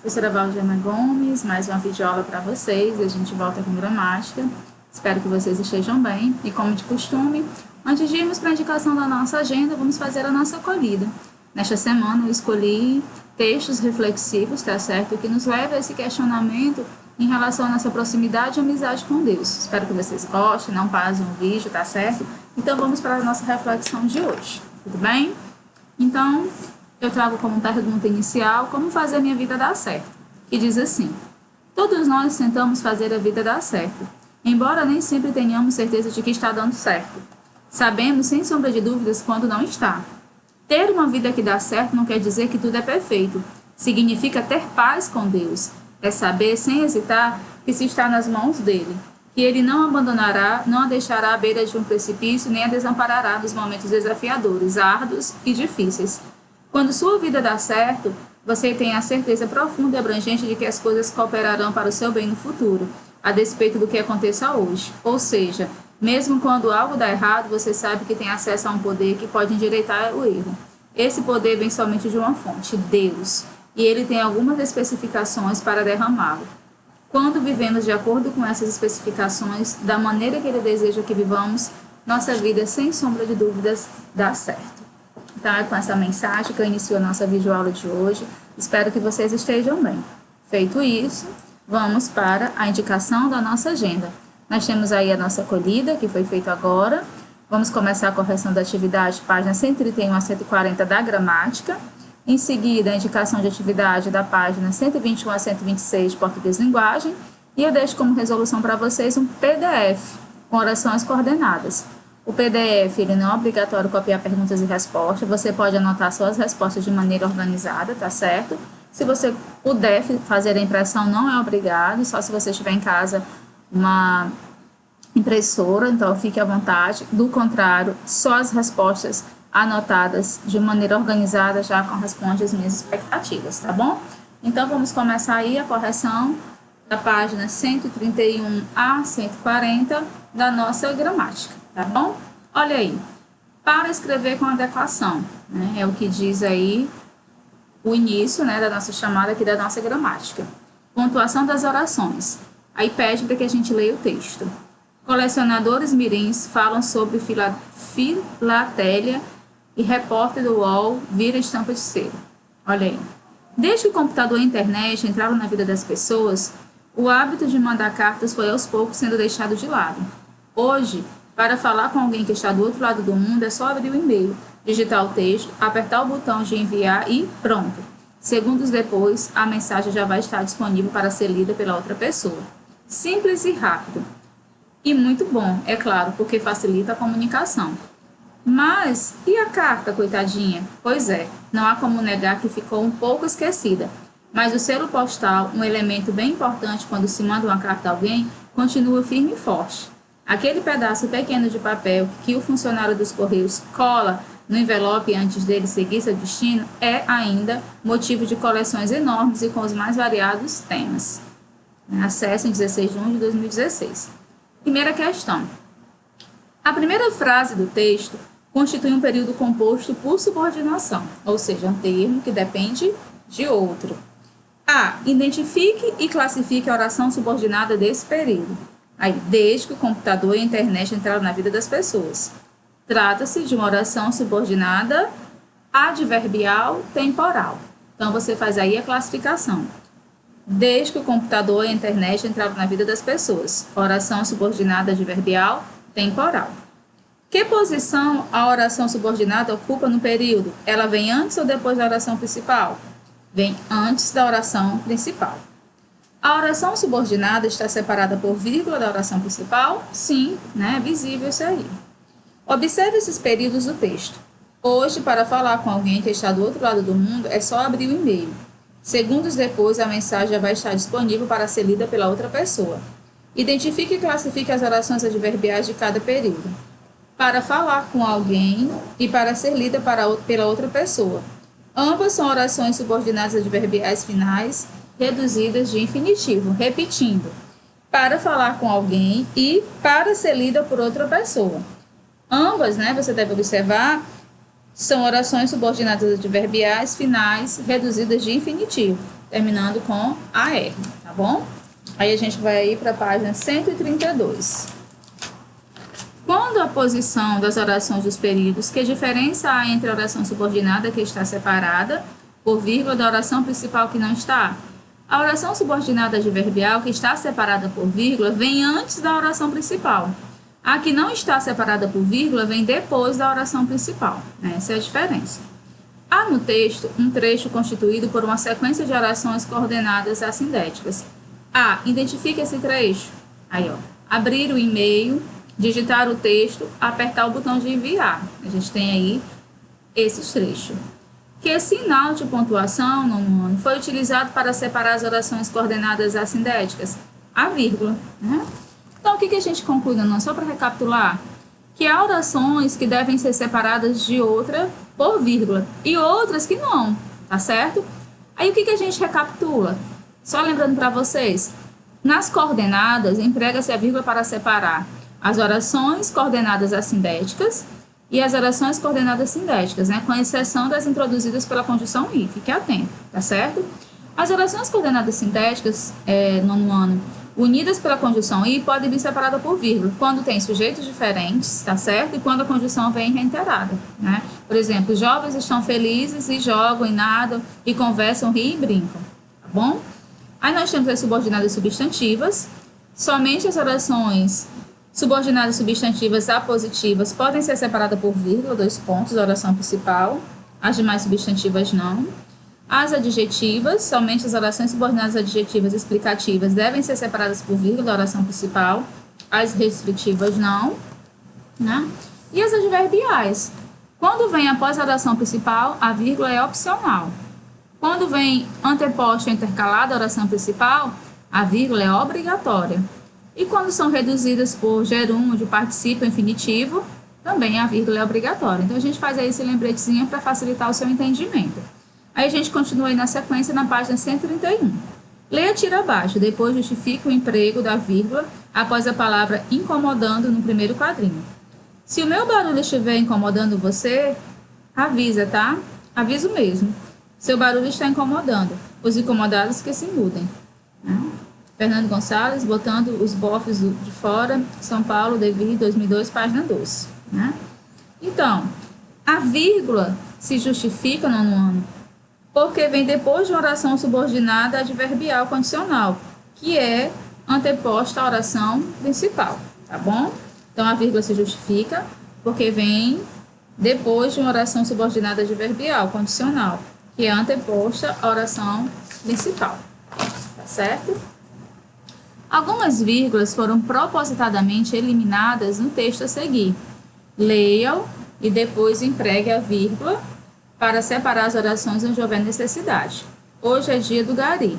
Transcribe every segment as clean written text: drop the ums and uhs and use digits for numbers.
Professora Valdiana Gomes, mais uma videoaula para vocês. A gente volta com gramática. Espero que vocês estejam bem. E como de costume, antes de irmos para a indicação da nossa agenda, vamos fazer a nossa acolhida. Nesta semana eu escolhi textos reflexivos, tá certo? Que nos leva a esse questionamento em relação à nossa proximidade e amizade com Deus. Espero que vocês gostem, não pausem o vídeo, tá certo? Então vamos para a nossa reflexão de hoje, tudo bem? Então, eu trago como pergunta inicial como fazer a minha vida dar certo, que diz assim: todos nós tentamos fazer a vida dar certo, embora nem sempre tenhamos certeza de que está dando certo. Sabemos, sem sombra de dúvidas, quando não está. Ter uma vida que dá certo não quer dizer que tudo é perfeito. Significa ter paz com Deus. É saber, sem hesitar, que se está nas mãos dele, que ele não abandonará, não a deixará à beira de um precipício, nem a desamparará nos momentos desafiadores, árduos e difíceis. Quando sua vida dá certo, você tem a certeza profunda e abrangente de que as coisas cooperarão para o seu bem no futuro, a despeito do que aconteça hoje. Ou seja, mesmo quando algo dá errado, você sabe que tem acesso a um poder que pode endireitar o erro. Esse poder vem somente de uma fonte, Deus, e ele tem algumas especificações para derramá-lo. Quando vivemos de acordo com essas especificações, da maneira que ele deseja que vivamos, nossa vida, sem sombra de dúvidas, dá certo. Então, é com essa mensagem que eu inicio a nossa videoaula de hoje. Espero que vocês estejam bem. Feito isso, vamos para a indicação da nossa agenda. Nós temos aí a nossa acolhida, que foi feita agora. Vamos começar a correção da atividade, página 131 a 140 da gramática. Em seguida, a indicação de atividade da página 121 a 126 de Português e Linguagem. E eu deixo como resolução para vocês um PDF com orações coordenadas. O PDF ele não é obrigatório copiar perguntas e respostas. Você pode anotar suas respostas de maneira organizada, tá certo? Se você puder fazer a impressão, não é obrigado. Só se você tiver em casa uma impressora, então fique à vontade. Do contrário, só as respostas anotadas de maneira organizada já correspondem às minhas expectativas, tá bom? Então, vamos começar aí a correção da página 131 a 140 da nossa gramática, tá bom? Olha aí, para escrever com adequação, né? É o que diz aí o início, né, da nossa chamada aqui da nossa gramática. Pontuação das orações. Aí pede para que a gente leia o texto. Colecionadores mirins falam sobre filatélia e repórter do UOL vira estampa de selo. Olha aí. Desde que o computador e a internet entraram na vida das pessoas, o hábito de mandar cartas foi aos poucos sendo deixado de lado. Hoje, para falar com alguém que está do outro lado do mundo, é só abrir o e-mail, digitar o texto, apertar o botão de enviar e pronto. Segundos depois, a mensagem já vai estar disponível para ser lida pela outra pessoa. Simples e rápido. E muito bom, é claro, porque facilita a comunicação. Mas, e a carta, coitadinha? Pois é, não há como negar que ficou um pouco esquecida. Mas o selo postal, um elemento bem importante quando se manda uma carta a alguém, continua firme e forte. Aquele pedaço pequeno de papel que o funcionário dos Correios cola no envelope antes dele seguir seu destino é ainda motivo de coleções enormes e com os mais variados temas. Acesso em 16 de junho de 2016. Primeira questão. A primeira frase do texto constitui um período composto por subordinação, ou seja, um termo que depende de outro. A. Identifique e classifique a oração subordinada desse período. Aí, desde que o computador e a internet entraram na vida das pessoas. Trata-se de uma oração subordinada adverbial temporal. Então, você faz aí a classificação. Desde que o computador e a internet entraram na vida das pessoas. Oração subordinada adverbial temporal. Que posição a oração subordinada ocupa no período? Ela vem antes ou depois da oração principal? Vem antes da oração principal. A oração subordinada está separada por vírgula da oração principal? Sim, né? É visível isso aí. Observe esses períodos do texto. Hoje, para falar com alguém que está do outro lado do mundo, é só abrir o e-mail. Segundos depois, a mensagem já vai estar disponível para ser lida pela outra pessoa. Identifique e classifique as orações adverbiais de cada período. Para falar com alguém e para ser lida pela outra pessoa. Ambas são orações subordinadas adverbiais finais reduzidas de infinitivo, repetindo. Para falar com alguém e para ser lida por outra pessoa. Ambas, né, você deve observar, são orações subordinadas adverbiais finais reduzidas de infinitivo. terminando com AR, tá bom? Aí a gente vai aí para a página 132. Quando a posição das orações dos períodos, que diferença há entre a oração subordinada que está separada por vírgula da oração principal que não está? A oração subordinada adverbial que está separada por vírgula vem antes da oração principal. A que não está separada por vírgula vem depois da oração principal. Essa é a diferença. Há no texto um trecho constituído por uma sequência de orações coordenadas assindéticas. A. Identifique esse trecho. Aí, ó. Abrir o e-mail, digitar o texto, apertar o botão de enviar. A gente tem aí esses trechos. Que sinal de pontuação no foi utilizado para separar as orações coordenadas assindéticas? A vírgula. Né? Então, o que a gente conclui, só para recapitular? Que há orações que devem ser separadas de outra por vírgula e outras que não, tá certo? Aí, o que a gente recapitula? Só lembrando para vocês, nas coordenadas, emprega-se a vírgula para separar as orações coordenadas assindéticas e as orações coordenadas sindéticas, né? Com exceção das introduzidas pela conjunção i. Fique atento, tá certo? As orações coordenadas sindéticas, nono ano, unidas pela conjunção i, podem vir separadas por vírgula, quando tem sujeitos diferentes, tá certo? E quando a conjunção vem reiterada, né? Por exemplo, os jovens estão felizes e jogam e nadam e conversam, riem e brincam, tá bom? Aí nós temos as subordinadas substantivas. Somente as orações subordinadas substantivas apositivas podem ser separadas por vírgula, 2 pontos, da oração principal. As demais substantivas não. As adjetivas, somente as orações subordinadas adjetivas explicativas devem ser separadas por vírgula da oração principal. As restritivas não. Né? E as adverbiais. Quando vem após a oração principal, a vírgula é opcional. Quando vem anteposta ou intercalada a oração principal, a vírgula é obrigatória. E quando são reduzidas por gerúndio, de participo infinitivo, também a vírgula é obrigatória. Então, a gente faz aí esse lembretezinho para facilitar o seu entendimento. Aí a gente continua aí na sequência na página 131. Leia tira abaixo, depois justifica o emprego da vírgula após a palavra incomodando no primeiro quadrinho. Se o meu barulho estiver incomodando você, avisa, tá? Aviso mesmo. Seu barulho está incomodando. Os incomodados que se mudem. Né? Fernando Gonçalves, botando os bofes de fora, São Paulo, Devir, 2002, página 12. Né? Então, a vírgula se justifica no ano porque vem depois de uma oração subordinada adverbial condicional, que é anteposta à oração principal, tá bom? Então, a vírgula se justifica porque vem depois de uma oração subordinada adverbial condicional, que é anteposta à oração principal, tá certo? Algumas vírgulas foram propositadamente eliminadas no texto a seguir. Leia-o e depois empregue a vírgula para separar as orações onde houver necessidade. Hoje é dia do gari.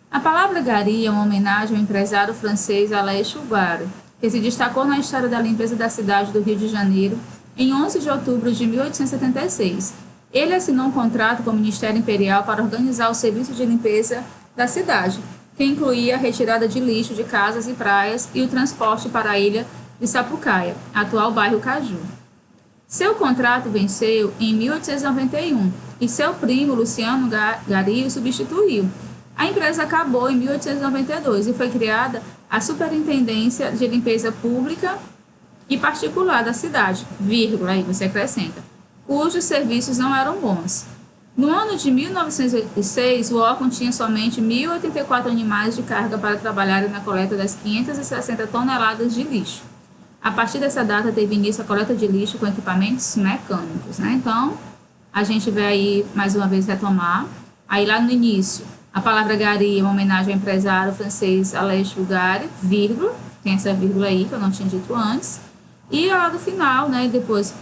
A palavra gari é uma homenagem ao empresário francês Alain Chouard, que se destacou na história da limpeza da cidade do Rio de Janeiro em 11 de outubro de 1876. Ele assinou um contrato com o Ministério Imperial para organizar o serviço de limpeza da cidade, que incluía a retirada de lixo de casas e praias e o transporte para a ilha de Sapucaia, atual bairro Caju. Seu contrato venceu em 1891 e seu primo, Luciano Gari, o substituiu. A empresa acabou em 1892 e foi criada a Superintendência de Limpeza Pública e Particular da cidade, vírgula, aí você acrescenta, cujos serviços não eram bons. No ano de 1906, o órgão tinha somente 1.084 animais de carga para trabalharem na coleta das 560 toneladas de lixo. A partir dessa data, teve início a coleta de lixo com equipamentos mecânicos, né? Então, a gente vai aí, mais uma vez, retomar. Aí, lá no início, a palavra gari é uma homenagem ao empresário francês Alain Chouard, vírgula, tem essa vírgula aí, que eu não tinha dito antes. E lá do final, né, depois,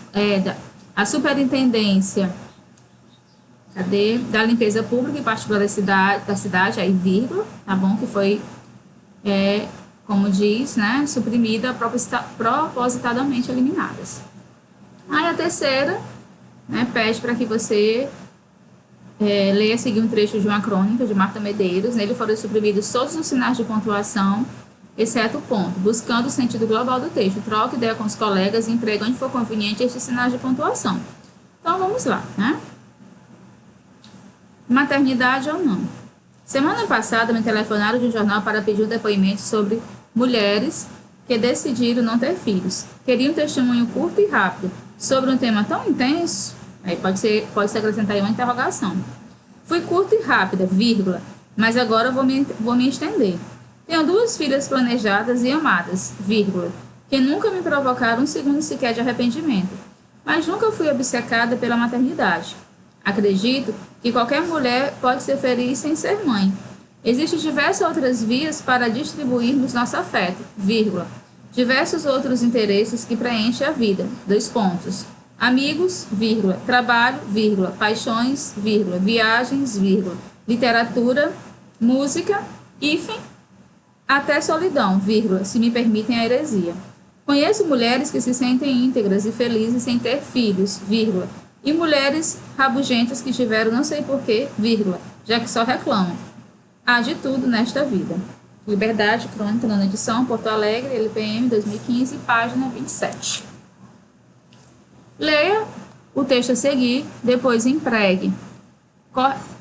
a superintendência da limpeza pública e particular da cidade, aí vírgula, tá bom? Que foi, como diz, né, suprimida, propositadamente eliminadas. Aí a terceira, né, pede para que você leia a seguir um trecho de uma crônica de Marta Medeiros. Nele foram suprimidos todos os sinais de pontuação, exceto o ponto, buscando o sentido global do texto. Troque ideia com os colegas e empregue onde for conveniente estes sinais de pontuação. Então, vamos lá, né? Maternidade ou não. Semana passada me telefonaram de um jornal para pedir um depoimento sobre mulheres que decidiram não ter filhos. Queria um testemunho curto e rápido sobre um tema tão intenso. Aí pode-se acrescentar aí uma interrogação. Fui curta e rápida, vírgula, mas agora vou me estender. Tenho 2 filhas planejadas e amadas, vírgula, que nunca me provocaram um segundo sequer de arrependimento, mas nunca fui obcecada pela maternidade. Acredito que qualquer mulher pode ser feliz sem ser mãe. Existem diversas outras vias para distribuirmos nosso afeto, vírgula, diversos outros interesses que preenchem a vida, 2 pontos. Amigos, vírgula, trabalho, vírgula, paixões, vírgula, viagens, vírgula, literatura, música, hífen, até solidão, vírgula, se me permitem a heresia. Conheço mulheres que se sentem íntegras e felizes sem ter filhos, vírgula, e mulheres rabugentas que tiveram não sei porquê, vírgula, já que só reclamam. Há de tudo nesta vida. Liberdade, Crônica, 9ª edição, Porto Alegre, LPM 2015, página 27. Leia o texto a seguir, depois empregue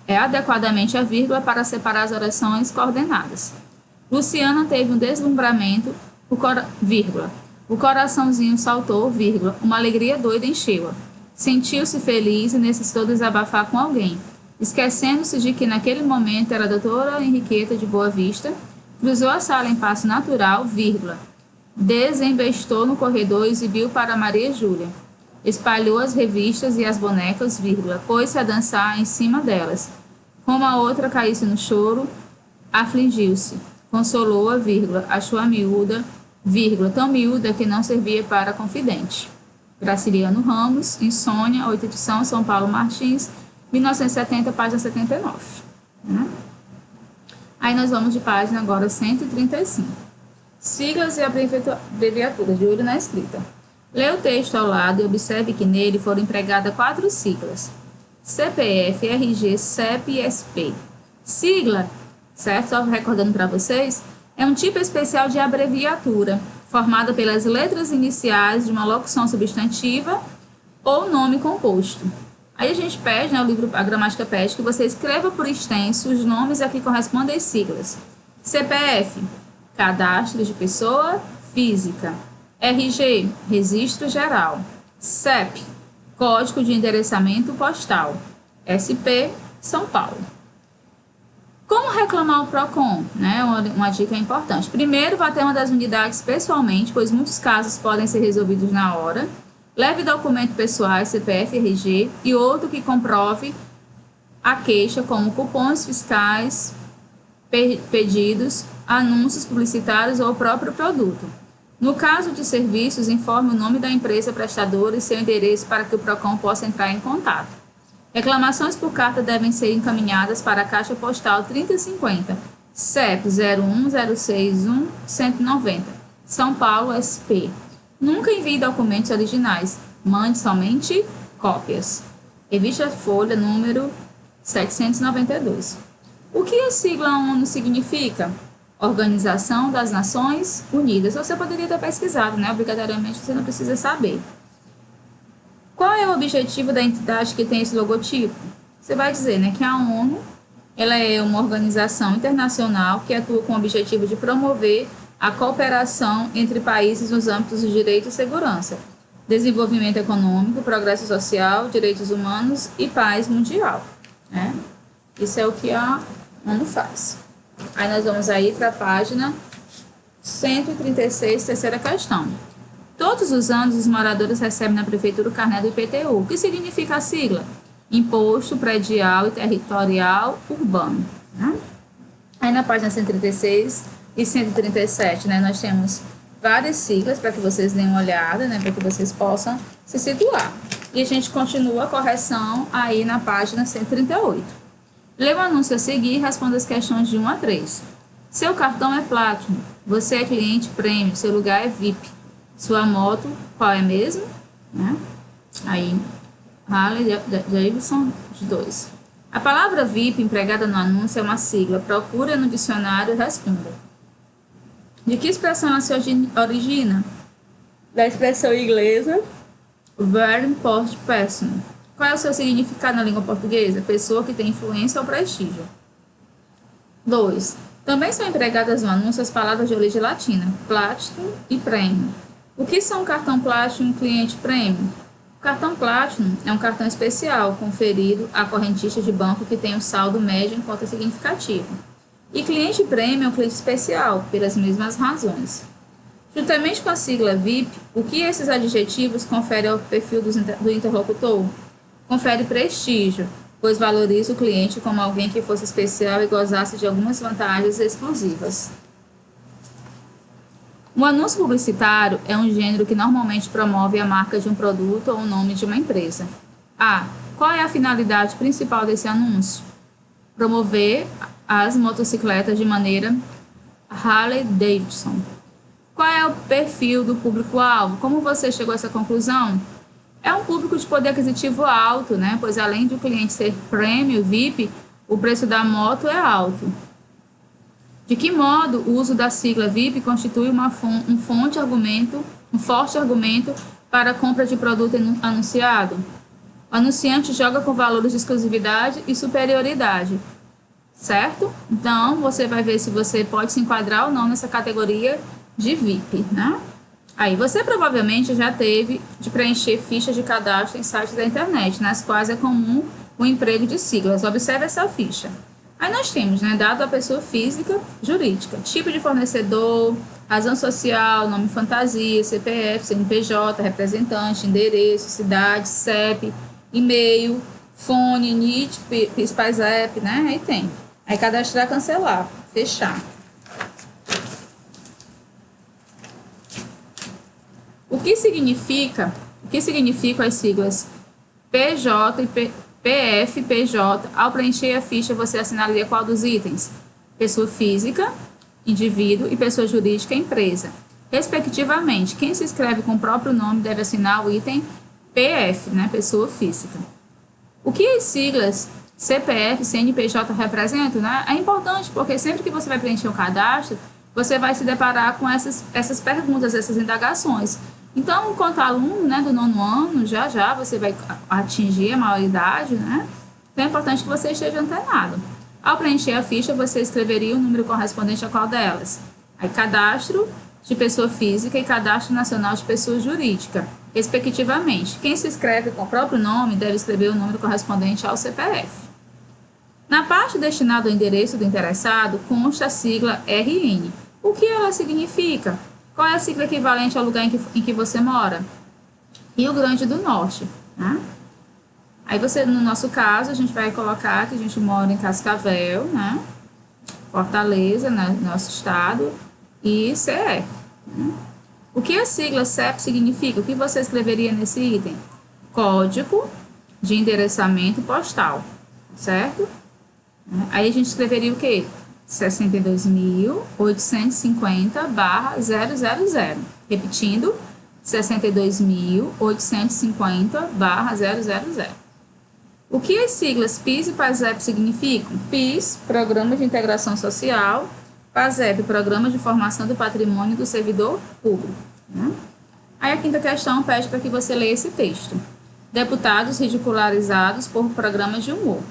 adequadamente a vírgula para separar as orações coordenadas. Luciana teve um deslumbramento, vírgula. O coraçãozinho saltou, vírgula. Uma alegria doida encheu-a. Sentiu-se feliz e necessitou desabafar com alguém. Esquecendo-se de que naquele momento era a doutora Henriqueta de Boa Vista, cruzou a sala em passo natural, vírgula. Desembestou no corredor e exibiu para Maria Júlia. Espalhou as revistas e as bonecas, vírgula, pôs-se a dançar em cima delas. Como a outra caísse no choro, afligiu-se. Consolou-a, vírgula, achou-a miúda, vírgula, tão miúda que não servia para confidente. Graciliano Ramos, Insônia, 8ª edição, São Paulo Martins, 1970, página 79. Aí nós vamos de página agora 135. Siglas e abreviaturas, de olho na escrita. Lê o texto ao lado e observe que nele foram empregadas 4 siglas: CPF, RG, CEP e SP. Sigla, certo? Só recordando para vocês, é um tipo especial de abreviatura, formada pelas letras iniciais de uma locução substantiva ou nome composto. Aí a gente pede, né, o livro A Gramática pede que você escreva por extenso os nomes a que correspondem as siglas. CPF, Cadastro de Pessoa Física. RG, Registro Geral. CEP, Código de Endereçamento Postal. SP, São Paulo. Como reclamar o PROCON? Né? Uma dica importante. Primeiro, vá até uma das unidades pessoalmente, pois muitos casos podem ser resolvidos na hora. Leve documentos pessoais, CPF, RG, e outro que comprove a queixa, como cupons fiscais, pedidos, anúncios publicitários ou o próprio produto. No caso de serviços, informe o nome da empresa prestadora e seu endereço para que o PROCON possa entrar em contato. Reclamações por carta devem ser encaminhadas para a Caixa Postal 3050, CEP 01061-190, São Paulo, SP. Nunca envie documentos originais, mande somente cópias. Revista Folha, número 792. O que a sigla ONU significa? Organização das Nações Unidas. Você poderia ter pesquisado, né? Obrigatoriamente você não precisa saber. Qual é o objetivo da entidade que tem esse logotipo? Você vai dizer, né, que a ONU ela é uma organização internacional que atua com o objetivo de promover a cooperação entre países nos âmbitos de direito e segurança, desenvolvimento econômico, progresso social, direitos humanos e paz mundial. Né? Isso é o que a ONU faz. Aí nós vamos aí para a página 136, terceira questão. Todos os anos, os moradores recebem na prefeitura o carnê do IPTU. O que significa a sigla? Imposto Predial e Territorial Urbano. Né? Aí na página 136 e 137, né, nós temos várias siglas para que vocês deem uma olhada, né, para que vocês possam se situar. E a gente continua a correção aí na página 138. Lê o anúncio a seguir e responda as questões de 1 a 3. Seu cartão é Platinum. Você é cliente Premium. Seu lugar é VIP. Sua moto, qual é mesmo? Né? Aí, Harley Davidson de 2. A palavra VIP empregada no anúncio é uma sigla. Procura no dicionário e responda. De que expressão ela se origina? Da expressão inglesa very important person. Qual é o seu significado na língua portuguesa? Pessoa que tem influência ou prestígio. 2. Também são empregadas no anúncio as palavras de origem latina, Platinum e Premium. O que são cartão Platinum e cliente Premium? O cartão Platinum é um cartão especial conferido a correntistas de banco que tem um saldo médio em conta significativo. E cliente Premium é um cliente especial, pelas mesmas razões. Juntamente com a sigla VIP, o que esses adjetivos conferem ao perfil do interlocutor? Confere prestígio, pois valoriza o cliente como alguém que fosse especial e gozasse de algumas vantagens exclusivas. O anúncio publicitário é um gênero que normalmente promove a marca de um produto ou o nome de uma empresa. A. Qual é a finalidade principal desse anúncio? Promover as motocicletas de maneira Harley-Davidson. Qual é o perfil do público-alvo? Como você chegou a essa conclusão? É um público de poder aquisitivo alto, né? Pois além do cliente ser premium, VIP, o preço da moto é alto. De que modo o uso da sigla VIP constitui um forte argumento para a compra de produto anunciado? O anunciante joga com valores de exclusividade e superioridade, certo? Então, você vai ver se você pode se enquadrar ou não nessa categoria de VIP, né? Aí, você provavelmente já teve de preencher fichas de cadastro em sites da internet, nas quais é comum o emprego de siglas. Observe essa ficha. Aí nós temos, né, dado da pessoa física, jurídica, tipo de fornecedor, razão social, nome fantasia, CPF, CNPJ, representante, endereço, cidade, CEP, e-mail, fone, NIT, PIS/PASEP, né? Aí tem. Aí cadastrar, cancelar, fechar. O que significam as siglas PJ e PF, PJ? Ao preencher a ficha, você assinalaria qual dos itens? Pessoa física, indivíduo, e pessoa jurídica, empresa. Respectivamente, quem se inscreve com o próprio nome deve assinar o item PF, né? Pessoa física. O que as siglas CPF, CNPJ representam, né? É importante, porque sempre que você vai preencher um cadastro, você vai se deparar com essas perguntas, essas indagações. Então, enquanto aluno, né, do 9º ano, já você vai atingir a maioridade, né? Então, é importante que você esteja antenado. Ao preencher a ficha, você escreveria o número correspondente a qual delas? Aí, cadastro de pessoa física e cadastro nacional de pessoa jurídica, respectivamente. Quem se inscreve com o próprio nome deve escrever o número correspondente ao CPF. Na parte destinada ao endereço do interessado, consta a sigla RN. O que ela significa? Qual é a sigla equivalente ao lugar em que você mora? Rio Grande do Norte, né? Aí você, no nosso caso, a gente vai colocar que a gente mora em Cascavel, né? Fortaleza, né? Nosso estado, e CE. Né? O que a sigla CEP significa? O que você escreveria nesse item? Código de endereçamento postal, certo? Aí a gente escreveria o quê? 62.850/000. Repetindo, 62.850/000. O que as siglas PIS e PASEP significam? PIS, Programa de Integração Social, PASEP, Programa de Formação do Patrimônio do Servidor Público. Né? Aí a quinta questão pede para que você leia esse texto. Deputados ridicularizados por programas de humor.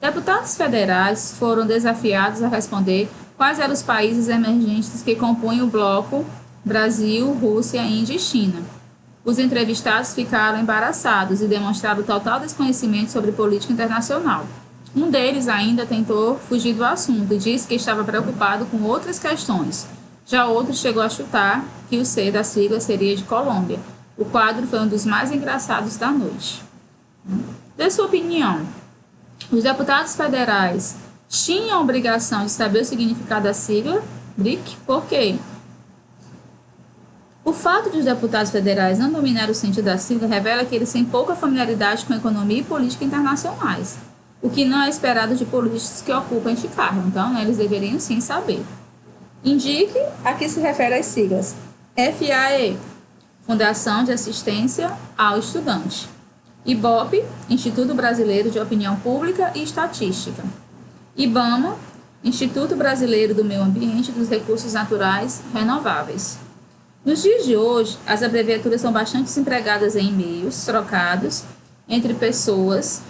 Deputados federais foram desafiados a responder quais eram os países emergentes que compõem o bloco Brasil, Rússia, Índia e China. Os entrevistados ficaram embaraçados e demonstraram total desconhecimento sobre política internacional. Um deles ainda tentou fugir do assunto e disse que estava preocupado com outras questões. Já outro chegou a chutar que o C da sigla seria de Colômbia. O quadro foi um dos mais engraçados da noite. Dê sua opinião. Os deputados federais tinham a obrigação de saber o significado da sigla BRIC, por quê? O fato de os deputados federais não dominarem o sentido da sigla revela que eles têm pouca familiaridade com economia e política internacionais, o que não é esperado de políticos que ocupam este cargo. Então, né, eles deveriam sim saber. Indique a que se refere as siglas FAE, Fundação de Assistência ao Estudante. IBOP, Instituto Brasileiro de Opinião Pública e Estatística. IBAMA, Instituto Brasileiro do Meio Ambiente e dos Recursos Naturais Renováveis. Nos dias de hoje, as abreviaturas são bastante empregadas em e-mails trocados entre pessoas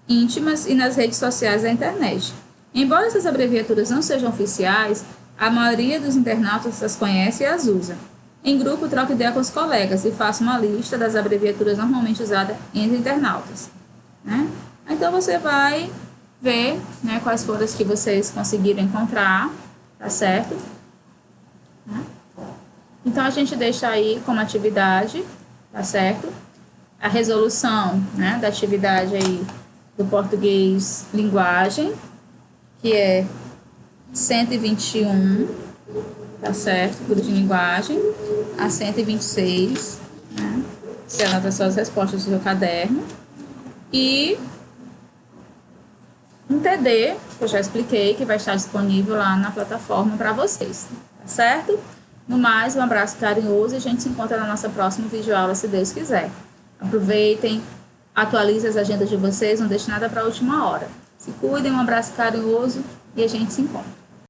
íntimas e nas redes sociais da internet. Embora essas abreviaturas não sejam oficiais, a maioria dos internautas as conhece e as usa. Em grupo, troque ideia com os colegas e faça uma lista das abreviaturas normalmente usadas entre internautas, né? Então, você vai ver, né, quais foram as que vocês conseguiram encontrar, tá certo? Então, a gente deixa aí como atividade, tá certo? A resolução, né, da atividade aí do português linguagem, que é 121, tá certo? Grupo de linguagem, a 126, né? Você anota suas respostas do seu caderno. E um TD, que eu já expliquei, que vai estar disponível lá na plataforma para vocês, tá certo? No mais, um abraço carinhoso e a gente se encontra na nossa próxima videoaula, se Deus quiser. Aproveitem, atualizem as agendas de vocês, não deixem nada para a última hora. Se cuidem, um abraço carinhoso e a gente se encontra.